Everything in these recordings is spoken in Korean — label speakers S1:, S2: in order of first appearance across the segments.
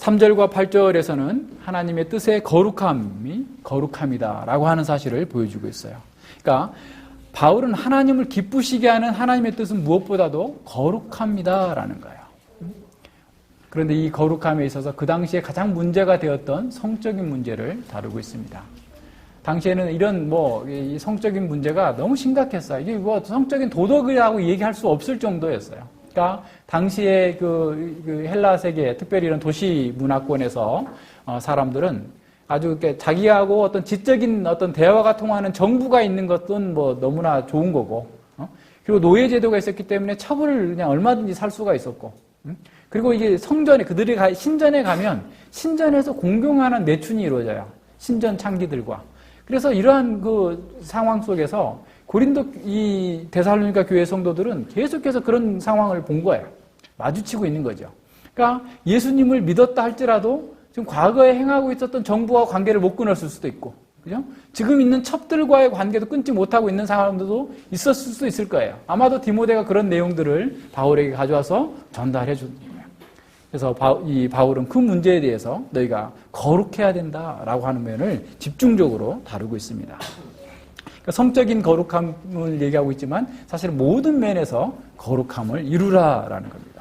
S1: 3절과 8절에서는 하나님의 뜻의 거룩함이 거룩함이다라고 하는 사실을 보여주고 있어요. 그러니까 바울은 하나님을 기쁘시게 하는 하나님의 뜻은 무엇보다도 거룩합니다라는 거예요. 그런데 이 거룩함에 있어서 그 당시에 가장 문제가 되었던 성적인 문제를 다루고 있습니다. 당시에는 이런 이 성적인 문제가 너무 심각했어요. 이게 성적인 도덕이라고 얘기할 수 없을 정도였어요. 그러니까 당시에 그 헬라 세계, 특별히 이런 도시 문화권에서 사람들은 아주 이렇게 자기하고 어떤 지적인 어떤 대화가 통하는 정부가 있는 것은 너무나 좋은 거고, 그리고 노예 제도가 있었기 때문에 처벌을 그냥 얼마든지 살 수가 있었고, 그리고 이게 성전에 그들이 신전에 가면 신전에서 공경하는 내춘이 이루어져요. 신전 창기들과. 그래서 이러한 그 상황 속에서 고린도 이 데살로니가 교회 성도들은 계속해서 그런 상황을 본 거예요. 마주치고 있는 거죠. 그러니까 예수님을 믿었다 할지라도 지금 과거에 행하고 있었던 정부와 관계를 못 끊었을 수도 있고, 그죠? 지금 있는 첩들과의 관계도 끊지 못하고 있는 사람들도 있었을 수도 있을 거예요. 아마도 디모데가 그런 내용들을 바울에게 가져와서 전달해 준 거예요. 그래서 이 바울은 그 문제에 대해서 너희가 거룩해야 된다라고 하는 면을 집중적으로 다루고 있습니다. 그러니까 성적인 거룩함을 얘기하고 있지만 사실 모든 면에서 거룩함을 이루라라는 겁니다.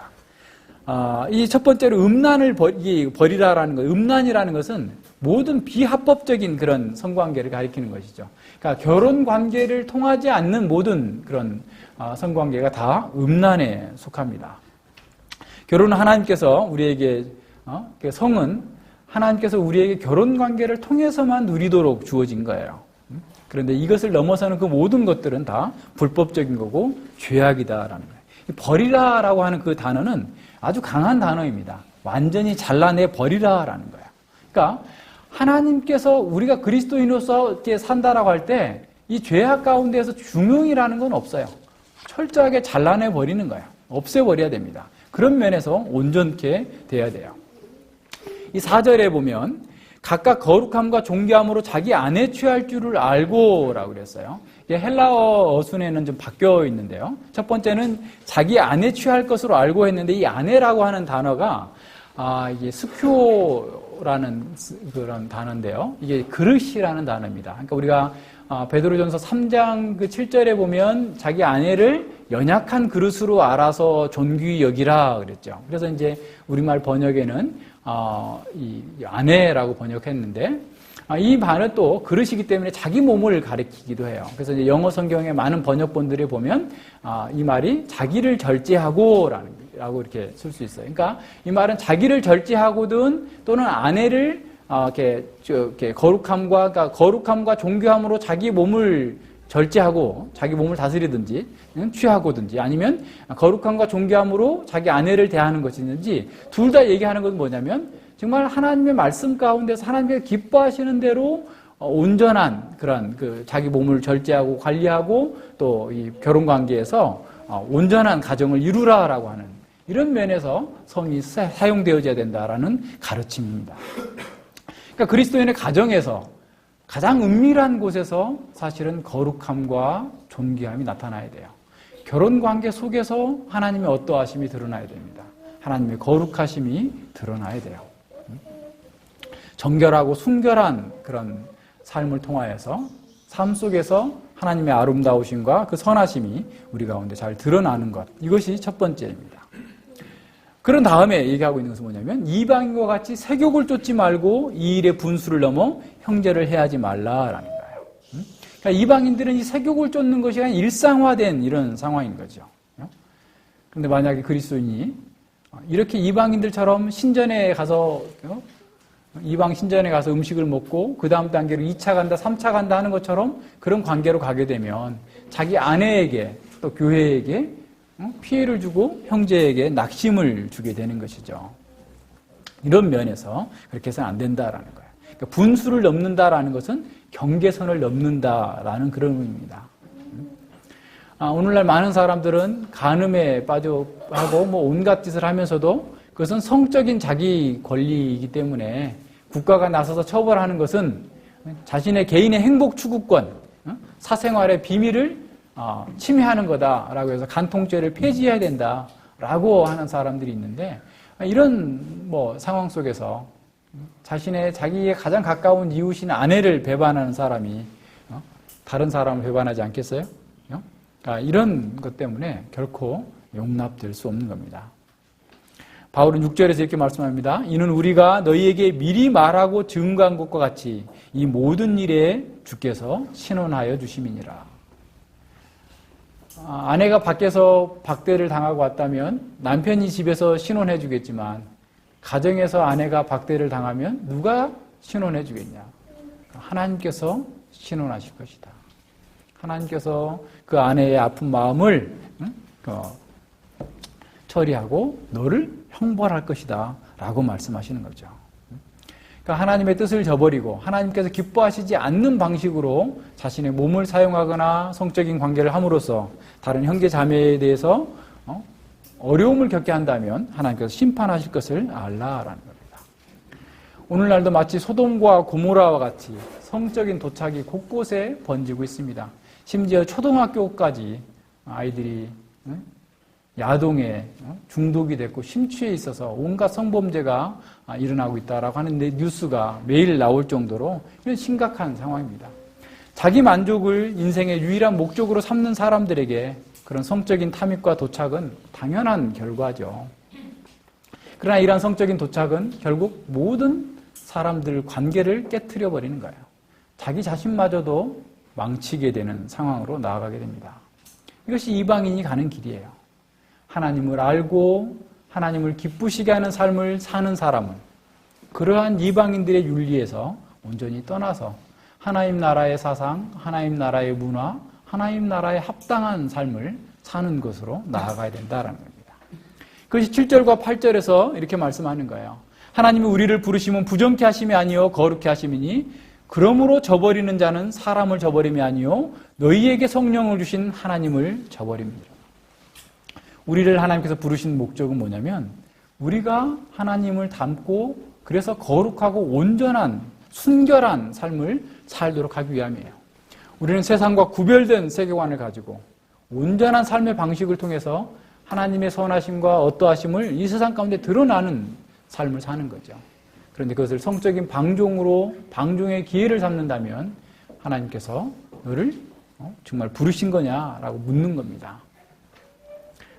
S1: 이 첫 번째로 음란을 버리라라는 거, 음란이라는 것은 모든 비합법적인 그런 성관계를 가리키는 것이죠. 그러니까 결혼 관계를 통하지 않는 모든 그런 성관계가 다 음란에 속합니다. 결혼은 하나님께서 우리에게 성은 하나님께서 우리에게 결혼 관계를 통해서만 누리도록 주어진 거예요. 그런데 이것을 넘어서는 그 모든 것들은 다 불법적인 거고 죄악이다라는 거예요. 버리라라고 하는 그 단어는 아주 강한 단어입니다. 완전히 잘라내 버리라라는 거예요. 그러니까 하나님께서 우리가 그리스도인으로서 이렇게 산다라고 할 때 이 죄악 가운데에서 중용이라는 건 없어요. 철저하게 잘라내 버리는 거예요. 없애버려야 됩니다. 그런 면에서 온전케 돼야 돼요. 이 4절에 보면 각각 거룩함과 존귀함으로 자기 안에 취할 줄을 알고라고 그랬어요. 이게 헬라어 어순에는 좀 바뀌어 있는데요. 첫 번째는 자기 안에 취할 것으로 알고 했는데 이 안에라고 하는 단어가 이게 스큐라는 그런 단어인데요. 이게 그릇이라는 단어입니다. 그러니까 우리가 베드로전서 3장 그 7절에 보면 자기 아내를 연약한 그릇으로 알아서 존귀히 여기라 그랬죠. 그래서 이제 우리말 번역에는 이 아내라고 번역했는데 이 말은 또 그릇이기 때문에 자기 몸을 가리키기도 해요. 그래서 이제 영어 성경의 많은 번역본들에 보면 이 말이 자기를 절제하고라고 이렇게 쓸 수 있어요. 그러니까 이 말은 자기를 절제하고든 또는 아내를 이렇게 거룩함과 존귀함으로 자기 몸을 절제하고 자기 몸을 다스리든지 취하고든지 아니면 거룩함과 존귀함으로 자기 아내를 대하는 것이든지 둘 다 얘기하는 건 뭐냐면 정말 하나님의 말씀 가운데서 하나님께서 기뻐하시는 대로 온전한 그런 자기 몸을 절제하고 관리하고 또 이 결혼 관계에서 온전한 가정을 이루라라고 하는 이런 면에서 성이 사용되어져야 된다라는 가르침입니다. 그러니까 그리스도인의 가정에서 가장 은밀한 곳에서 사실은 거룩함과 존귀함이 나타나야 돼요. 결혼 관계 속에서 하나님의 어떠하심이 드러나야 됩니다. 하나님의 거룩하심이 드러나야 돼요. 정결하고 순결한 그런 삶을 통하여서 삶 속에서 하나님의 아름다우심과 그 선하심이 우리 가운데 잘 드러나는 것. 이것이 첫 번째입니다. 그런 다음에 얘기하고 있는 것은 뭐냐면 이방인과 같이 세욕을 쫓지 말고 이 일의 분수를 넘어 형제를 해하지 말라라는 거예요. 그러니까 이방인들은 이 세욕을 쫓는 것이 아니라 일상화된 이런 상황인 거죠. 그런데 만약에 그리스도인이 이렇게 이방인들처럼 신전에 가서 이방 신전에 가서 음식을 먹고 그 다음 단계로 2차 간다, 3차 간다 하는 것처럼 그런 관계로 가게 되면 자기 아내에게 또 교회에게 피해를 주고 형제에게 낙심을 주게 되는 것이죠. 이런 면에서 그렇게 해서는 안 된다라는 거예요. 그러니까 분수를 넘는다라는 것은 경계선을 넘는다라는 그런 의미입니다. 오늘날 많은 사람들은 간음에 빠져하고 온갖 짓을 하면서도 그것은 성적인 자기 권리이기 때문에 국가가 나서서 처벌하는 것은 자신의 개인의 행복 추구권, 사생활의 비밀을 침해하는 거다라고 해서 간통죄를 폐지해야 된다라고 하는 사람들이 있는데 이런 상황 속에서 자기의 가장 가까운 이웃인 아내를 배반하는 사람이 다른 사람을 배반하지 않겠어요? 이런 것 때문에 결코 용납될 수 없는 겁니다. 바울은 6절에서 이렇게 말씀합니다. 이는 우리가 너희에게 미리 말하고 증거한 것과 같이 이 모든 일에 주께서 신원하여 주심이니라. 아내가 밖에서 박대를 당하고 왔다면 남편이 집에서 신원해 주겠지만 가정에서 아내가 박대를 당하면 누가 신원해 주겠냐? 하나님께서 신원하실 것이다. 하나님께서 그 아내의 아픈 마음을 처리하고 너를 형벌할 것이다 라고 말씀하시는 거죠. 그러니까 하나님의 뜻을 저버리고 하나님께서 기뻐하시지 않는 방식으로 자신의 몸을 사용하거나 성적인 관계를 함으로써 다른 형제 자매에 대해서 어려움을 겪게 한다면 하나님께서 심판하실 것을 알라라는 겁니다. 오늘날도 마치 소돔과 고모라와 같이 성적인 도착이 곳곳에 번지고 있습니다. 심지어 초등학교까지 아이들이 야동에 중독이 됐고 심취해 있어서 온갖 성범죄가 일어나고 있다라고 하는데 뉴스가 매일 나올 정도로 이런 심각한 상황입니다. 자기 만족을 인생의 유일한 목적으로 삼는 사람들에게 그런 성적인 탐욕과 도착은 당연한 결과죠. 그러나 이러한 성적인 도착은 결국 모든 사람들 관계를 깨트려 버리는 거예요. 자기 자신마저도 망치게 되는 상황으로 나아가게 됩니다. 이것이 이방인이 가는 길이에요. 하나님을 알고 하나님을 기쁘시게 하는 삶을 사는 사람은 그러한 이방인들의 윤리에서 온전히 떠나서 하나님 나라의 사상, 하나님 나라의 문화, 하나님 나라에 합당한 삶을 사는 것으로 나아가야 된다는 겁니다. 그것이 7절과 8절에서 이렇게 말씀하는 거예요. 하나님이 우리를 부르시면 부정케 하심이 아니요 거룩케 하심이니 그러므로 저버리는 자는 사람을 저버림이 아니요 너희에게 성령을 주신 하나님을 저버립니다. 우리를 하나님께서 부르신 목적은 뭐냐면 우리가 하나님을 닮고 그래서 거룩하고 온전한 순결한 삶을 살도록 하기 위함이에요. 우리는 세상과 구별된 세계관을 가지고 온전한 삶의 방식을 통해서 하나님의 선하심과 어떠하심을 이 세상 가운데 드러나는 삶을 사는 거죠. 그런데 그것을 성적인 방종으로 방종의 기회를 삼는다면 하나님께서 너를 정말 부르신 거냐라고 묻는 겁니다.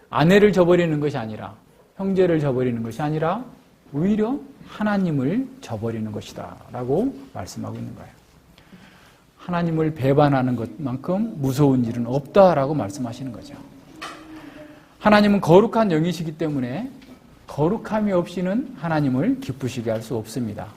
S1: 아내를 저버리는 것이 아니라 형제를 저버리는 것이 아니라 오히려 하나님을 저버리는 것이다 라고 말씀하고 있는 거예요. 하나님을 배반하는 것만큼 무서운 일은 없다라고 말씀하시는 거죠. 하나님은 거룩한 영이시기 때문에 거룩함이 없이는 하나님을 기쁘시게 할 수 없습니다.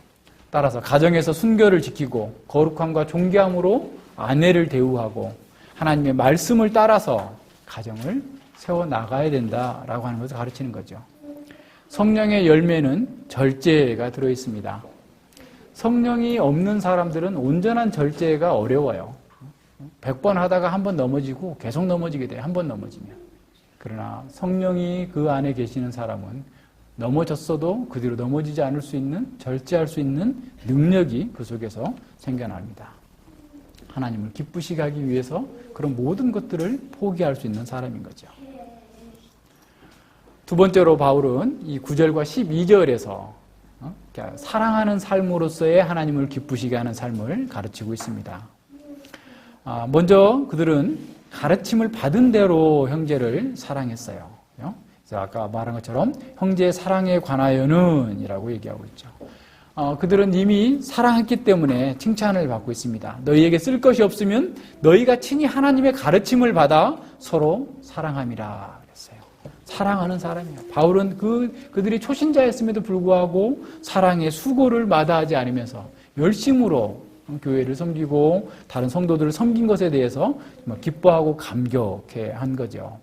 S1: 따라서 가정에서 순결을 지키고 거룩함과 존귀함으로 아내를 대우하고 하나님의 말씀을 따라서 가정을 세워나가야 된다라고 하는 것을 가르치는 거죠. 성령의 열매는 절제가 들어있습니다. 성령이 없는 사람들은 온전한 절제가 어려워요. 100번 하다가 한 번 넘어지고 계속 넘어지게 돼요. 한 번 넘어지면. 그러나 성령이 그 안에 계시는 사람은 넘어졌어도 그 뒤로 넘어지지 않을 수 있는, 절제할 수 있는 능력이 그 속에서 생겨납니다. 하나님을 기쁘시게 하기 위해서 그런 모든 것들을 포기할 수 있는 사람인 거죠. 두 번째로 바울은 이 9절과 12절에서 사랑하는 삶으로서의 하나님을 기쁘시게 하는 삶을 가르치고 있습니다. 먼저 그들은 가르침을 받은 대로 형제를 사랑했어요. 그래서 아까 말한 것처럼 형제 사랑에 관하여는 이라고 얘기하고 있죠. 그들은 이미 사랑했기 때문에 칭찬을 받고 있습니다. 너희에게 쓸 것이 없으면 너희가 친히 하나님의 가르침을 받아 서로 사랑함이라 그랬어요. 사랑하는 사람이에요. 바울은 그들이 초신자였음에도 불구하고 사랑의 수고를 마다하지 않으면서 열심으로 교회를 섬기고 다른 성도들을 섬긴 것에 대해서 기뻐하고 감격해 한 거죠.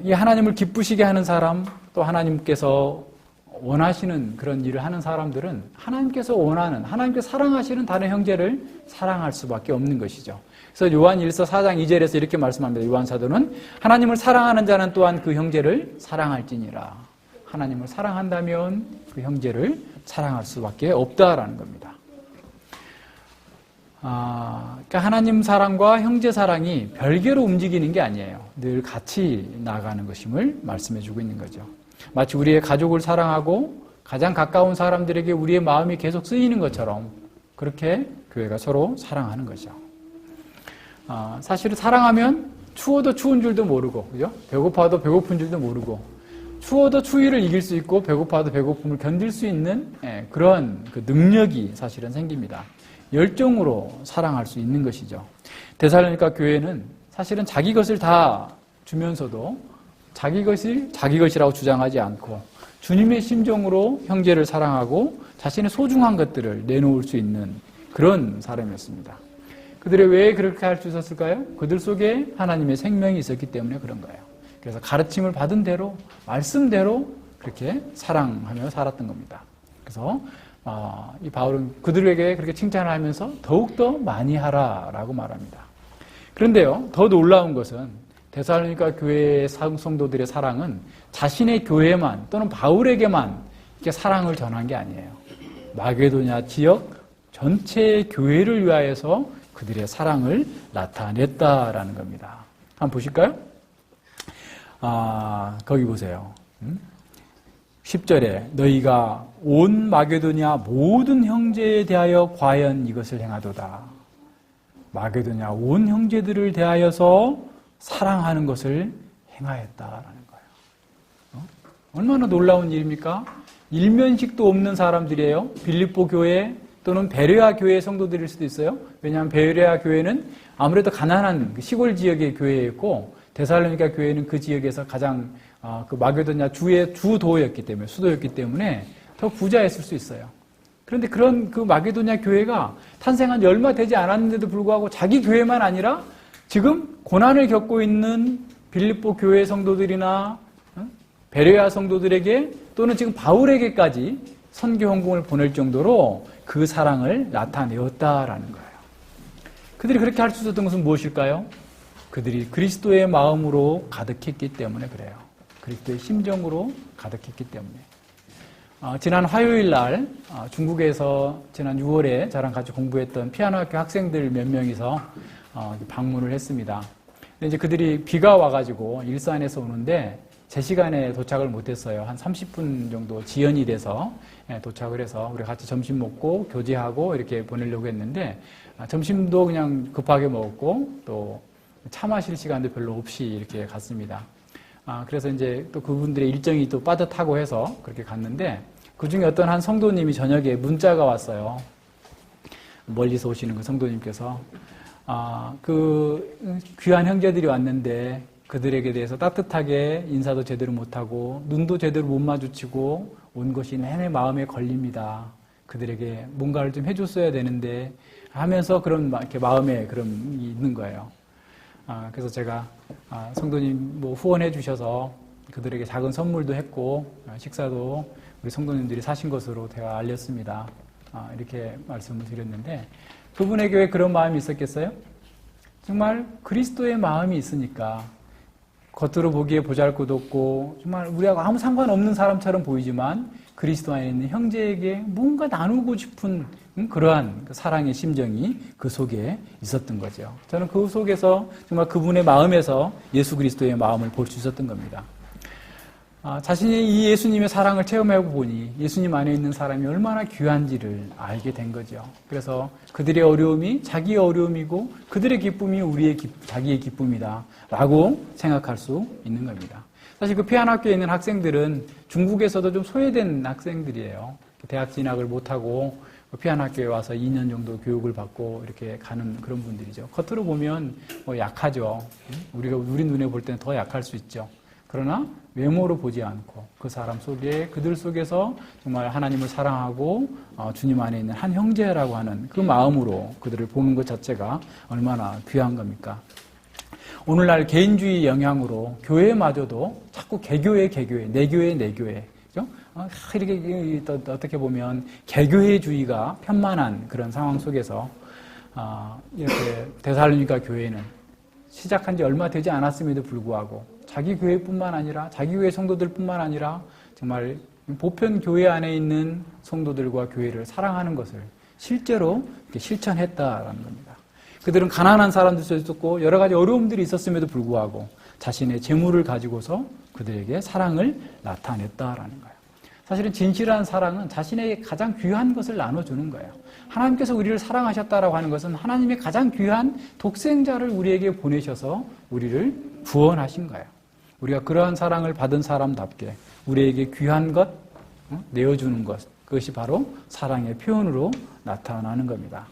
S1: 이 하나님을 기쁘시게 하는 사람, 또 하나님께서 원하시는 그런 일을 하는 사람들은 하나님께서 원하는, 하나님께서 사랑하시는 다른 형제를 사랑할 수밖에 없는 것이죠. 그래서 요한 1서 4장 2절에서 이렇게 말씀합니다. 요한 사도는 하나님을 사랑하는 자는 또한 그 형제를 사랑할지니라. 하나님을 사랑한다면 그 형제를 사랑할 수밖에 없다라는 겁니다. 그러니까 하나님 사랑과 형제 사랑이 별개로 움직이는 게 아니에요. 늘 같이 나가는 것임을 말씀해주고 있는 거죠. 마치 우리의 가족을 사랑하고 가장 가까운 사람들에게 우리의 마음이 계속 쓰이는 것처럼 그렇게 교회가 서로 사랑하는 거죠. 사실은 사랑하면 추워도 추운 줄도 모르고, 그죠? 배고파도 배고픈 줄도 모르고, 추워도 추위를 이길 수 있고, 배고파도 배고픔을 견딜 수 있는 그런 그 능력이 사실은 생깁니다. 열정으로 사랑할 수 있는 것이죠. 데살로니가 교회는 사실은 자기 것을 다 주면서도 자기 것을 자기 것이라고 주장하지 않고 주님의 심정으로 형제를 사랑하고 자신의 소중한 것들을 내놓을 수 있는 그런 사람이었습니다. 그들이 왜 그렇게 할 수 있었을까요? 그들 속에 하나님의 생명이 있었기 때문에 그런 거예요. 그래서 가르침을 받은 대로, 말씀대로 그렇게 사랑하며 살았던 겁니다. 그래서 이 바울은 그들에게 그렇게 칭찬을 하면서 더욱더 많이 하라라고 말합니다. 그런데요, 더 놀라운 것은 데살로니가 교회의 성도들의 사랑은 자신의 교회만 또는 바울에게만 이렇게 사랑을 전한 게 아니에요. 마게도냐 지역 전체 교회를 위하여서 그들의 사랑을 나타냈다라는 겁니다. 한번 보실까요? 거기 보세요. 10절에 너희가 온 마게도냐 모든 형제에 대하여 과연 이것을 행하도다. 마게도냐 온 형제들을 대하여서 사랑하는 것을 행하였다라는 거예요. 얼마나 놀라운 일입니까? 일면식도 없는 사람들이에요. 빌립보 교회 또는 베레아 교회의 성도들일 수도 있어요. 왜냐하면 베레아 교회는 아무래도 가난한 시골 지역의 교회였고 데살로니가 교회는 그 지역에서 가장 그 마게도냐 주의 주도였기 때문에 수도였기 때문에 더 부자였을 수 있어요. 그런데 그런 그 마게도냐 교회가 탄생한 지 얼마 되지 않았는데도 불구하고 자기 교회만 아니라 지금 고난을 겪고 있는 빌립보 교회 성도들이나 베레아 성도들에게 또는 지금 바울에게까지 선교 헌금을 보낼 정도로 그 사랑을 나타내었다라는 거예요. 그들이 그렇게 할 수 있었던 것은 무엇일까요? 그들이 그리스도의 마음으로 가득했기 때문에 그래요. 그리스도의 심정으로 가득했기 때문에. 지난 화요일 날 중국에서 지난 6월에 저랑 같이 공부했던 피아노 학교 학생들 몇 명이서 방문을 했습니다. 근데 이제 그들이 비가 와가지고 일산에서 오는데 제 시간에 도착을 못했어요. 한 30분 정도 지연이 돼서 도착을 해서 우리 같이 점심 먹고 교제하고 이렇게 보내려고 했는데 점심도 그냥 급하게 먹었고 또 차 마실 시간도 별로 없이 이렇게 갔습니다. 그래서 이제 또 그분들의 일정이 또 빠듯하고 해서 그렇게 갔는데 그 중에 어떤 한 성도님이 저녁에 문자가 왔어요. 멀리서 오시는 그 성도님께서 그 귀한 형제들이 왔는데 그들에게 대해서 따뜻하게 인사도 제대로 못하고 눈도 제대로 못 마주치고 온 것이 내내 마음에 걸립니다. 그들에게 뭔가를 좀 해줬어야 되는데 하면서 그런 이렇게 마음에 그런 게 있는 거예요. 그래서 제가 성도님 뭐 후원해 주셔서 그들에게 작은 선물도 했고 식사도 우리 성도님들이 사신 것으로 제가 알렸습니다. 이렇게 말씀을 드렸는데 그분에게 왜 그런 마음이 있었겠어요? 정말 그리스도의 마음이 있으니까 겉으로 보기에 보잘것없고 정말 우리하고 아무 상관없는 사람처럼 보이지만 그리스도 안에 있는 형제에게 뭔가 나누고 싶은 그러한 사랑의 심정이 그 속에 있었던 거죠. 저는 그 속에서 정말 그분의 마음에서 예수 그리스도의 마음을 볼 수 있었던 겁니다. 자신이 이 예수님의 사랑을 체험하고 보니 예수님 안에 있는 사람이 얼마나 귀한지를 알게 된 거죠. 그래서 그들의 어려움이 자기의 어려움이고 그들의 기쁨이 자기의 기쁨이다 라고 생각할 수 있는 겁니다. 사실 그 피아노 학교에 있는 학생들은 중국에서도 좀 소외된 학생들이에요. 대학 진학을 못하고 피아노 학교에 와서 2년 정도 교육을 받고 이렇게 가는 그런 분들이죠. 겉으로 보면 약하죠. 우리 눈에 볼 때는 더 약할 수 있죠. 그러나 외모로 보지 않고 그 사람 속에 그들 속에서 정말 하나님을 사랑하고 주님 안에 있는 한 형제라고 하는 그 마음으로 그들을 보는 것 자체가 얼마나 귀한 겁니까? 오늘날 개인주의 영향으로 교회마저도 자꾸 개교회, 내 교회, 그죠? 이렇게 어떻게 보면 개교회주의가 편만한 그런 상황 속에서 이렇게 데살로니가 교회는 시작한 지 얼마 되지 않았음에도 불구하고 자기 교회뿐만 아니라 자기 교회 성도들뿐만 아니라 정말 보편 교회 안에 있는 성도들과 교회를 사랑하는 것을 실제로 실천했다라는 겁니다. 그들은 가난한 사람들 속에 있었고 여러 가지 어려움들이 있었음에도 불구하고 자신의 재물을 가지고서 그들에게 사랑을 나타냈다라는 거예요. 사실은 진실한 사랑은 자신에게 가장 귀한 것을 나눠주는 거예요. 하나님께서 우리를 사랑하셨다라고 하는 것은 하나님의 가장 귀한 독생자를 우리에게 보내셔서 우리를 구원하신 거예요. 우리가 그러한 사랑을 받은 사람답게 우리에게 귀한 것 내어주는 것, 그것이 바로 사랑의 표현으로 나타나는 겁니다.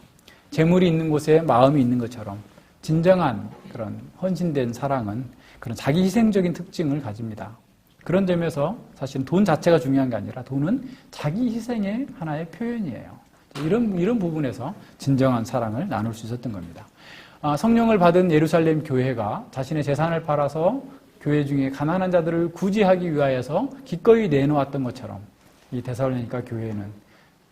S1: 재물이 있는 곳에 마음이 있는 것처럼 진정한 그런 헌신된 사랑은 그런 자기 희생적인 특징을 가집니다. 그런 점에서 사실은 돈 자체가 중요한 게 아니라 돈은 자기 희생의 하나의 표현이에요. 이런 부분에서 진정한 사랑을 나눌 수 있었던 겁니다. 성령을 받은 예루살렘 교회가 자신의 재산을 팔아서 교회 중에 가난한 자들을 구제하기 위하여서 기꺼이 내놓았던 것처럼 이 데살로니가 교회는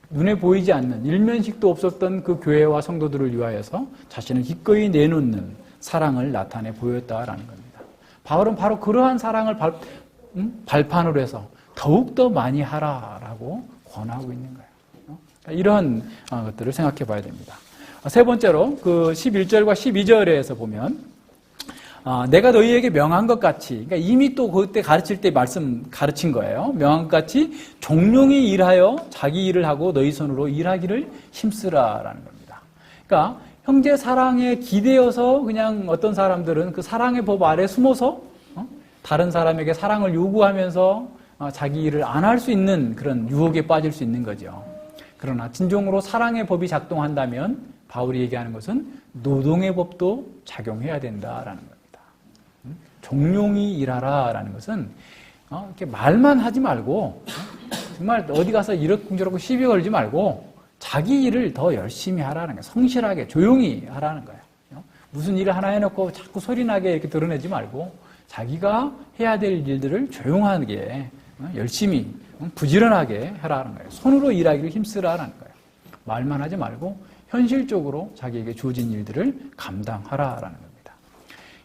S1: 눈에 보이지 않는 일면식도 없었던 그 교회와 성도들을 위하여서 자신을 기꺼이 내놓는 사랑을 나타내 보였다라는 겁니다. 바울은 바로 그러한 사랑을 발판으로 해서 더욱더 많이 하라라고 권하고 있는 거예요. 이런 것들을 생각해 봐야 됩니다. 세 번째로 그 11절과 12절에서 보면 내가 너희에게 명한 것 같이, 그러니까 이미 또 그때 가르칠 때 가르친 거예요. 명한 것 같이 종용이 일하여 자기 일을 하고 너희 손으로 일하기를 힘쓰라라는 겁니다. 그러니까 형제 사랑에 기대어서 그냥 어떤 사람들은 그 사랑의 법 아래 숨어서 다른 사람에게 사랑을 요구하면서 자기 일을 안 할 수 있는 그런 유혹에 빠질 수 있는 거죠. 그러나 진정으로 사랑의 법이 작동한다면 바울이 얘기하는 것은 노동의 법도 작용해야 된다라는 겁니다. 종용이 일하라라는 것은 이렇게 말만 하지 말고 정말 어디 가서 이러쿵저러쿵 시비 걸지 말고 자기 일을 더 열심히 하라는 거예요. 성실하게 조용히 하라는 거예요. 무슨 일을 하나 해놓고 자꾸 소리나게 이렇게 드러내지 말고 자기가 해야 될 일들을 조용하게 열심히 부지런하게 하라는 거예요. 손으로 일하기를 힘쓰라는 거예요. 말만 하지 말고 현실적으로 자기에게 주어진 일들을 감당하라라는 겁니다.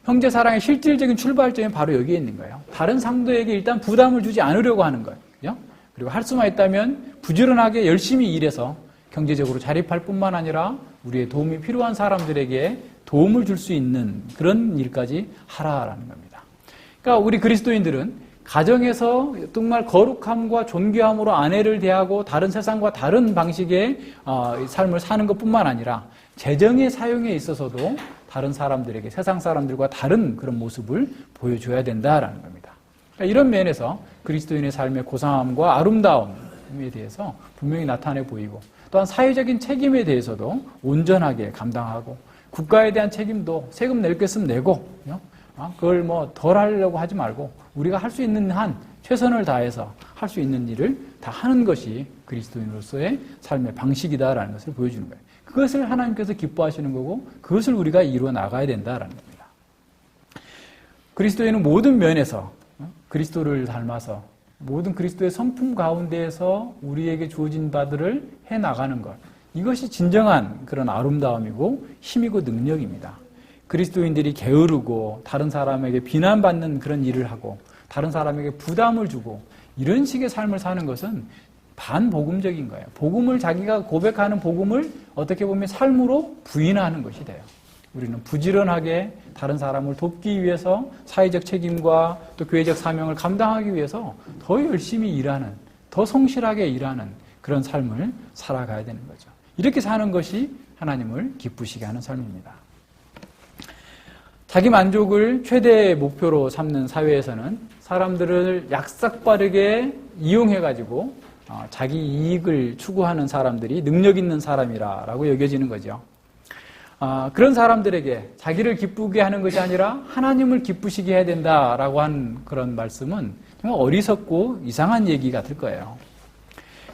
S1: 형제 사랑의 실질적인 출발점이 바로 여기에 있는 거예요. 다른 상도에게 일단 부담을 주지 않으려고 하는 거예요. 그리고 할 수만 있다면 부지런하게 열심히 일해서 경제적으로 자립할 뿐만 아니라 우리의 도움이 필요한 사람들에게 도움을 줄 수 있는 그런 일까지 하라라는 겁니다. 그러니까 우리 그리스도인들은 가정에서 정말 거룩함과 존귀함으로 아내를 대하고 다른 세상과 다른 방식의 삶을 사는 것뿐만 아니라 재정의 사용에 있어서도 다른 사람들에게 세상 사람들과 다른 그런 모습을 보여줘야 된다라는 겁니다. 그러니까 이런 면에서 그리스도인의 삶의 고상함과 아름다움에 대해서 분명히 나타내 보이고 또한 사회적인 책임에 대해서도 온전하게 감당하고 국가에 대한 책임도 세금 낼 게 있으면 내고 그걸 뭐 덜 하려고 하지 말고 우리가 할 수 있는 한 최선을 다해서 할 수 있는 일을 다 하는 것이 그리스도인으로서의 삶의 방식이다라는 것을 보여주는 거예요. 그것을 하나님께서 기뻐하시는 거고 그것을 우리가 이루어 나가야 된다라는 겁니다. 그리스도인은 모든 면에서 그리스도를 닮아서 모든 그리스도의 성품 가운데에서 우리에게 주어진 바들을 해나가는 것, 이것이 진정한 그런 아름다움이고 힘이고 능력입니다. 그리스도인들이 게으르고 다른 사람에게 비난받는 그런 일을 하고 다른 사람에게 부담을 주고 이런 식의 삶을 사는 것은 반복음적인 거예요. 복음을 자기가 고백하는 복음을 어떻게 보면 삶으로 부인하는 것이 돼요. 우리는 부지런하게 다른 사람을 돕기 위해서 사회적 책임과 또 교회적 사명을 감당하기 위해서 더 열심히 일하는, 더 성실하게 일하는 그런 삶을 살아가야 되는 거죠. 이렇게 사는 것이 하나님을 기쁘시게 하는 삶입니다. 자기 만족을 최대 목표로 삼는 사회에서는 사람들을 약삭빠르게 이용해가지고 자기 이익을 추구하는 사람들이 능력 있는 사람이라고 여겨지는 거죠. 그런 사람들에게 자기를 기쁘게 하는 것이 아니라 하나님을 기쁘시게 해야 된다라고 한 그런 말씀은 정말 어리석고 이상한 얘기 같을 거예요.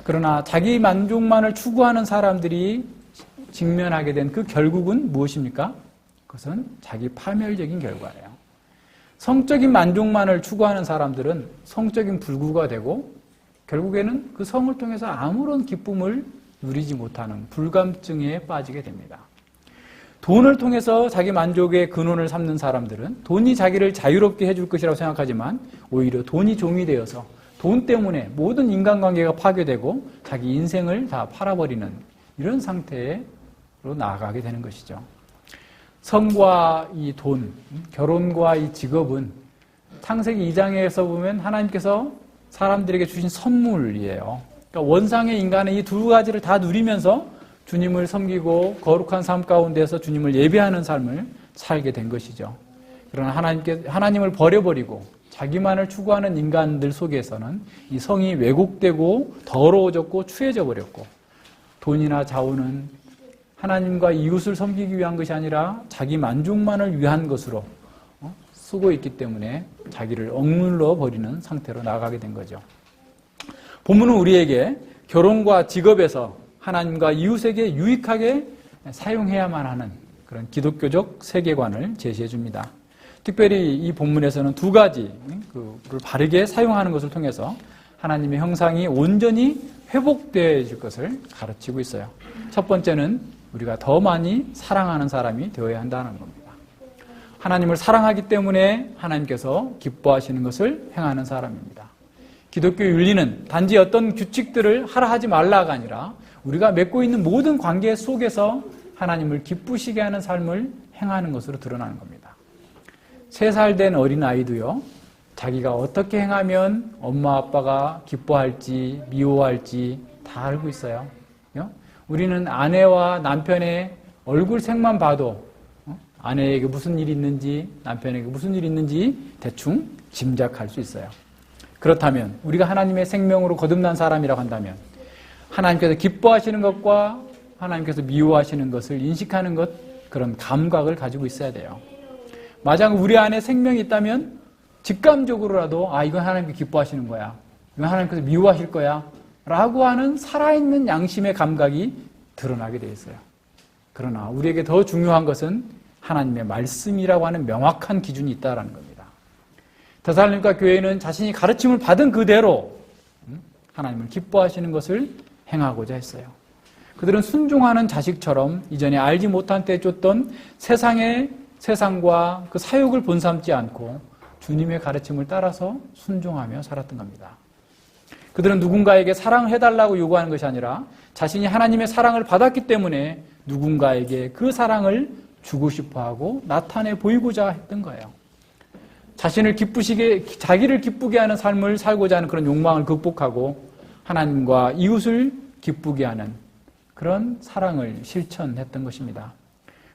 S1: 그러나 자기 만족만을 추구하는 사람들이 직면하게 된 그 결국은 무엇입니까? 그것은 자기 파멸적인 결과예요. 성적인 만족만을 추구하는 사람들은 성적인 불구가 되고 결국에는 그 성을 통해서 아무런 기쁨을 누리지 못하는 불감증에 빠지게 됩니다. 돈을 통해서 자기 만족의 근원을 삼는 사람들은 돈이 자기를 자유롭게 해줄 것이라고 생각하지만 오히려 돈이 종이 되어서 돈 때문에 모든 인간관계가 파괴되고 자기 인생을 다 팔아버리는 이런 상태로 나아가게 되는 것이죠. 성과 이 돈, 결혼과 이 직업은 창세기 2장에서 보면 하나님께서 사람들에게 주신 선물이에요. 그러니까 원상의 인간은 이 두 가지를 다 누리면서 주님을 섬기고 거룩한 삶 가운데서 주님을 예배하는 삶을 살게 된 것이죠. 그러나 하나님을 버려버리고 자기만을 추구하는 인간들 속에서는 이 성이 왜곡되고 더러워졌고 추해져 버렸고, 돈이나 자원은 하나님과 이웃을 섬기기 위한 것이 아니라 자기 만족만을 위한 것으로 쓰고 있기 때문에 자기를 억눌러 버리는 상태로 나아가게 된 거죠. 본문은 우리에게 결혼과 직업에서 하나님과 이웃에게 유익하게 사용해야만 하는 그런 기독교적 세계관을 제시해 줍니다. 특별히 이 본문에서는 두 가지를 바르게 사용하는 것을 통해서 하나님의 형상이 온전히 회복되어질 것을 가르치고 있어요. 첫 번째는 우리가 더 많이 사랑하는 사람이 되어야 한다는 겁니다. 하나님을 사랑하기 때문에 하나님께서 기뻐하시는 것을 행하는 사람입니다. 기독교 윤리는 단지 어떤 규칙들을 하라 하지 말라가 아니라 우리가 맺고 있는 모든 관계 속에서 하나님을 기쁘시게 하는 삶을 행하는 것으로 드러나는 겁니다. 3살 된 어린아이도요, 자기가 어떻게 행하면 엄마 아빠가 기뻐할지 미워할지 다 알고 있어요. 우리는 아내와 남편의 얼굴색만 봐도 아내에게 무슨 일이 있는지 남편에게 무슨 일이 있는지 대충 짐작할 수 있어요. 그렇다면 우리가 하나님의 생명으로 거듭난 사람이라고 한다면 하나님께서 기뻐하시는 것과 하나님께서 미워하시는 것을 인식하는 것, 그런 감각을 가지고 있어야 돼요. 만약 우리 안에 생명이 있다면 직감적으로라도 이건 하나님께 기뻐하시는 거야, 이건 하나님께서 미워하실 거야 라고 하는 살아있는 양심의 감각이 드러나게 되어 있어요. 그러나 우리에게 더 중요한 것은 하나님의 말씀이라고 하는 명확한 기준이 있다는 겁니다. 데살로니가 교회는 자신이 가르침을 받은 그대로 하나님을 기뻐하시는 것을 행하고자 했어요. 그들은 순종하는 자식처럼 이전에 알지 못한 때에 쫓던 세상과 그 사욕을 본삼지 않고 주님의 가르침을 따라서 순종하며 살았던 겁니다. 그들은 누군가에게 사랑을 해달라고 요구하는 것이 아니라 자신이 하나님의 사랑을 받았기 때문에 누군가에게 그 사랑을 주고 싶어하고 나타내 보이고자 했던 거예요. 자기를 기쁘게 하는 삶을 살고자 하는 그런 욕망을 극복하고 하나님과 이웃을 기쁘게 하는 그런 사랑을 실천했던 것입니다.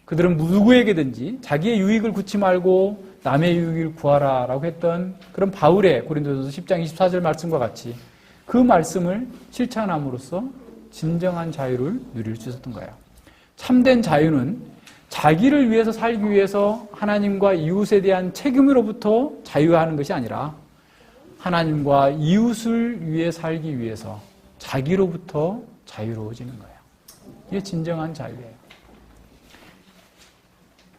S1: 그들은 누구에게든지 자기의 유익을 구치 말고 남의 유익을 구하라라고 했던 그런 바울의 고린도전서 10장 24절 말씀과 같이 그 말씀을 실천함으로써 진정한 자유를 누릴 수 있었던 거예요. 참된 자유는 자기를 위해서 살기 위해서 하나님과 이웃에 대한 책임으로부터 자유하는 것이 아니라 하나님과 이웃을 위해 살기 위해서 자기로부터 자유로워지는 거예요. 이게 진정한 자유예요.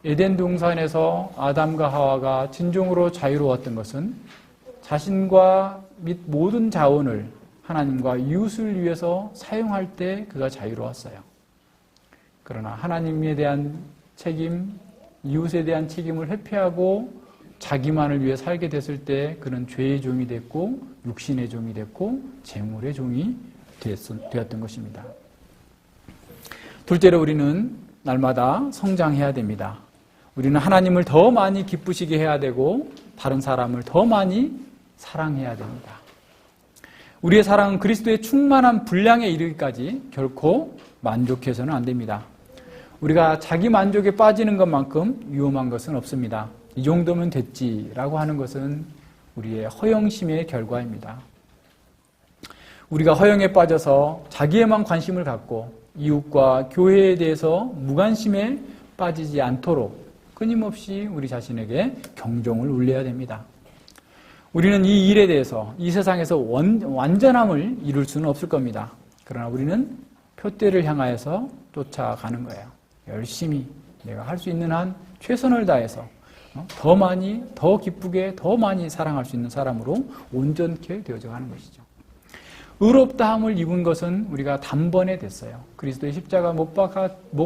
S1: 에덴 동산에서 아담과 하와가 진정으로 자유로웠던 것은 자신과 및 모든 자원을 하나님과 이웃을 위해서 사용할 때 그가 자유로웠어요. 그러나 하나님에 대한 책임, 이웃에 대한 책임을 회피하고 자기만을 위해 살게 됐을 때 그는 죄의 종이 됐고 육신의 종이 됐고 재물의 종이 되었던 것입니다. 둘째로 우리는 날마다 성장해야 됩니다. 우리는 하나님을 더 많이 기쁘시게 해야 되고 다른 사람을 더 많이 사랑해야 됩니다. 우리의 사랑은 그리스도의 충만한 분량에 이르기까지 결코 만족해서는 안 됩니다. 우리가 자기 만족에 빠지는 것만큼 위험한 것은 없습니다. 이 정도면 됐지라고 하는 것은 우리의 허영심의 결과입니다. 우리가 허영에 빠져서 자기에만 관심을 갖고 이웃과 교회에 대해서 무관심에 빠지지 않도록 끊임없이 우리 자신에게 경종을 울려야 됩니다. 우리는 이 일에 대해서 이 세상에서 완전함을 이룰 수는 없을 겁니다. 그러나 우리는 표대를 향하여서 쫓아가는 거예요. 열심히 내가 할 수 있는 한 최선을 다해서 더 많이, 더 기쁘게, 더 많이 사랑할 수 있는 사람으로 온전케 되어져 가는 것이죠. 의롭다함을 입은 것은 우리가 단번에 됐어요. 그리스도의 십자가 못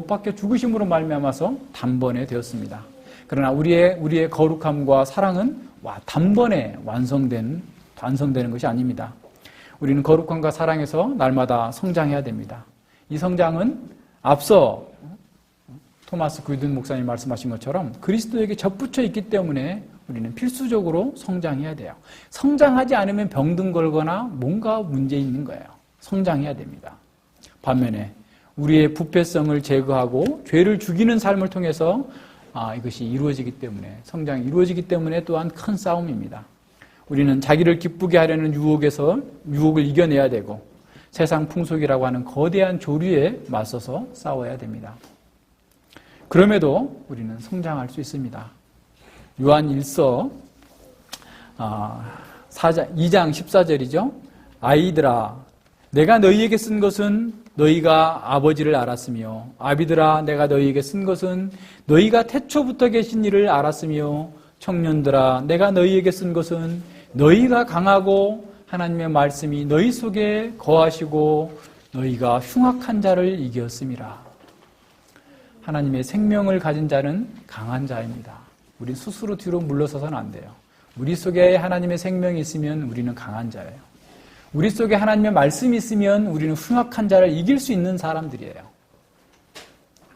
S1: 박혀 죽으심으로 말미암아서 단번에 되었습니다. 그러나 우리의 거룩함과 사랑은 단번에 완성되는 것이 아닙니다. 우리는 거룩함과 사랑에서 날마다 성장해야 됩니다. 이 성장은 앞서 토마스 구이든 목사님 말씀하신 것처럼 그리스도에게 접붙여 있기 때문에 우리는 필수적으로 성장해야 돼요. 성장하지 않으면 병든 걸거나 뭔가 문제 있는 거예요. 성장해야 됩니다. 반면에 우리의 부패성을 제거하고 죄를 죽이는 삶을 통해서 이것이 이루어지기 때문에, 성장이 이루어지기 때문에 또한 큰 싸움입니다. 우리는 자기를 기쁘게 하려는 유혹을 이겨내야 되고 세상 풍속이라고 하는 거대한 조류에 맞서서 싸워야 됩니다. 그럼에도 우리는 성장할 수 있습니다. 요한 1서 2장 14절이죠. 아이들아, 내가 너희에게 쓴 것은 너희가 아버지를 알았으며, 아비들아, 내가 너희에게 쓴 것은 너희가 태초부터 계신 이를 알았으며, 청년들아, 내가 너희에게 쓴 것은 너희가 강하고 하나님의 말씀이 너희 속에 거하시고 너희가 흉악한 자를 이겼음이라. 하나님의 생명을 가진 자는 강한 자입니다. 우리 스스로 뒤로 물러서서는 안 돼요. 우리 속에 하나님의 생명이 있으면 우리는 강한 자예요. 우리 속에 하나님의 말씀이 있으면 우리는 흉악한 자를 이길 수 있는 사람들이에요.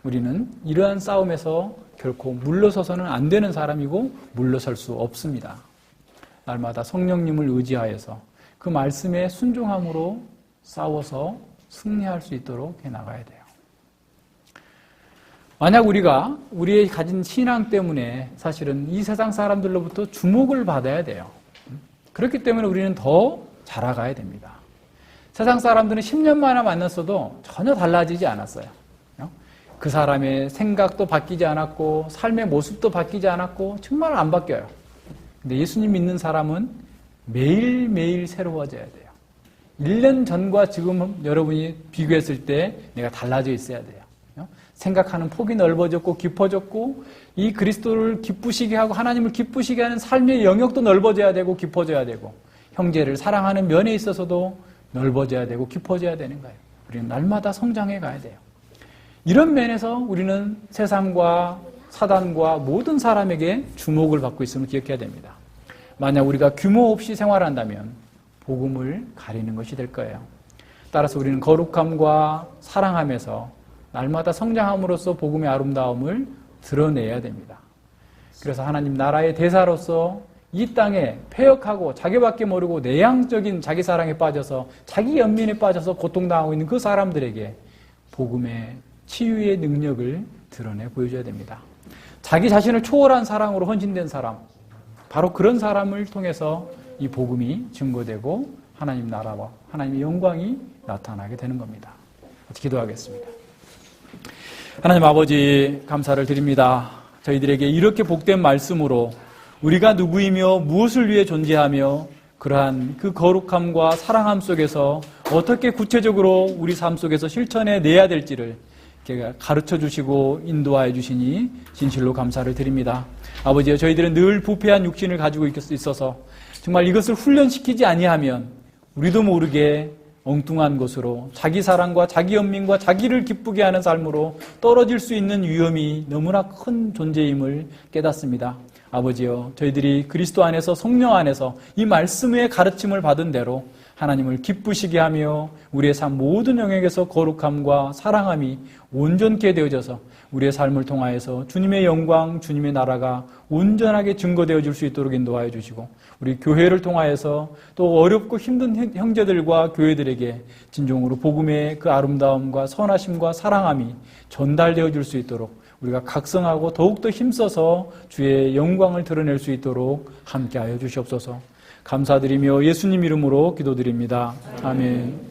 S1: 우리는 이러한 싸움에서 결코 물러서서는 안 되는 사람이고 물러설 수 없습니다. 날마다 성령님을 의지하여서 그 말씀에 순종함으로 싸워서 승리할 수 있도록 해나가야 돼요. 만약 우리가 우리의 가진 신앙 때문에 사실은 이 세상 사람들로부터 주목을 받아야 돼요. 그렇기 때문에 우리는 더 자라가야 됩니다. 세상 사람들은 10년 만에 만났어도 전혀 달라지지 않았어요. 그 사람의 생각도 바뀌지 않았고 삶의 모습도 바뀌지 않았고 정말 안 바뀌어요. 근데 예수님 믿는 사람은 매일매일 새로워져야 돼요. 1년 전과 지금 여러분이 비교했을 때 내가 달라져 있어야 돼요. 생각하는 폭이 넓어졌고 깊어졌고 이 그리스도를 기쁘시게 하고 하나님을 기쁘시게 하는 삶의 영역도 넓어져야 되고 깊어져야 되고 형제를 사랑하는 면에 있어서도 넓어져야 되고 깊어져야 되는 거예요. 우리는 날마다 성장해 가야 돼요. 이런 면에서 우리는 세상과 사단과 모든 사람에게 주목을 받고 있음을 기억해야 됩니다. 만약 우리가 규모 없이 생활한다면 복음을 가리는 것이 될 거예요. 따라서 우리는 거룩함과 사랑함에서 날마다 성장함으로써 복음의 아름다움을 드러내야 됩니다. 그래서 하나님 나라의 대사로서 이 땅에 패역하고 자기밖에 모르고 내향적인 자기 사랑에 빠져서 자기 연민에 빠져서 고통당하고 있는 그 사람들에게 복음의 치유의 능력을 드러내 보여줘야 됩니다. 자기 자신을 초월한 사랑으로 헌신된 사람, 바로 그런 사람을 통해서 이 복음이 증거되고 하나님 나라와 하나님의 영광이 나타나게 되는 겁니다. 기도하겠습니다. 하나님 아버지 감사를 드립니다. 저희들에게 이렇게 복된 말씀으로 우리가 누구이며 무엇을 위해 존재하며 그러한 그 거룩함과 사랑함 속에서 어떻게 구체적으로 우리 삶 속에서 실천해 내야 될지를 가르쳐 주시고 인도하여 주시니 진실로 감사를 드립니다. 아버지여, 저희들은 늘 부패한 육신을 가지고 있어서 정말 이것을 훈련시키지 아니하면 우리도 모르게 엉뚱한 것으로 자기 사랑과 자기 연민과 자기를 기쁘게 하는 삶으로 떨어질 수 있는 위험이 너무나 큰 존재임을 깨닫습니다. 아버지여, 저희들이 그리스도 안에서 성령 안에서 이 말씀의 가르침을 받은 대로 하나님을 기쁘시게 하며 우리의 삶 모든 영역에서 거룩함과 사랑함이 온전케 되어져서 우리의 삶을 통하여서 주님의 영광, 주님의 나라가 온전하게 증거되어질 수 있도록 인도하여 주시고 우리 교회를 통하여서 또 어렵고 힘든 형제들과 교회들에게 진정으로 복음의 그 아름다움과 선하심과 사랑함이 전달되어질 수 있도록 우리가 각성하고 더욱더 힘써서 주의 영광을 드러낼 수 있도록 함께하여 주시옵소서. 감사드리며 예수님 이름으로 기도드립니다. 아멘.